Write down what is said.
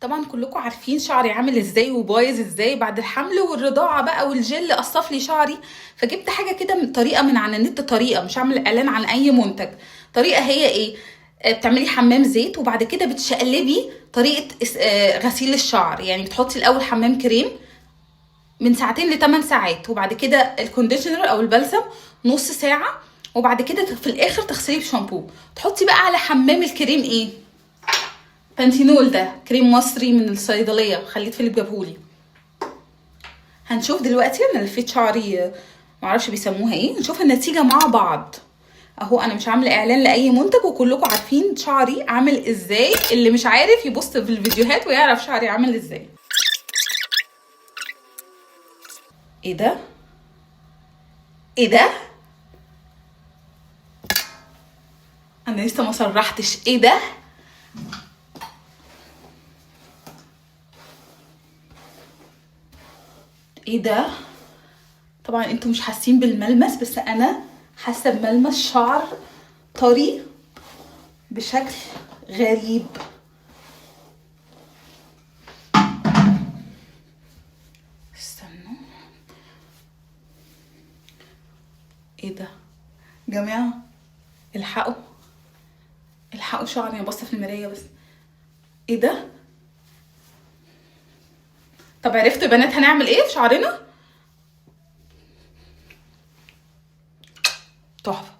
طبعا كلكم عارفين شعري عامل ازاي وبايظ ازاي بعد الحمل والرضاعه بقى، والجل قصف لي شعري. فجبت حاجه كده من طريقه من على النت، طريقه مش هعمل اعلان عن اي منتج. طريقه هي ايه؟ بتعملي حمام زيت وبعد كده بتشقلبي طريقه غسيل الشعر. يعني بتحطي الاول حمام كريم من ساعتين ل8 ساعات، وبعد كده الكونديشنر او البلسم نص ساعه، وبعد كده في الاخر تغسليه بشامبو. تحطي بقى على حمام الكريم ايه؟ بانتينول، ده كريم مصري من الصيدليه، خليت فيليب جابهولي. هنشوف دلوقتي انا لفيت شعري، معرفش بيسموها ايه، نشوف النتيجه مع بعض. اهو انا مش عامله اعلان لاي منتج وكلكم عارفين شعري عامل ازاي، اللي مش عارف يبص في الفيديوهات ويعرف شعري عامل ازاي. ايه ده؟ ايه ده؟ انا لسه ما صرحتش. ايه ده؟ ايه ده؟ طبعا انتوا مش حاسين بالملمس، بس انا حاسه بملمس شعر طري بشكل غريب. استنوا، ايه ده جماعه؟ الحقوا الحقوا شعري، انا باصه في المرايه بس. ايه ده؟ طب عرفتوا يا بنات هنعمل ايه في شعرنا؟ تحفه.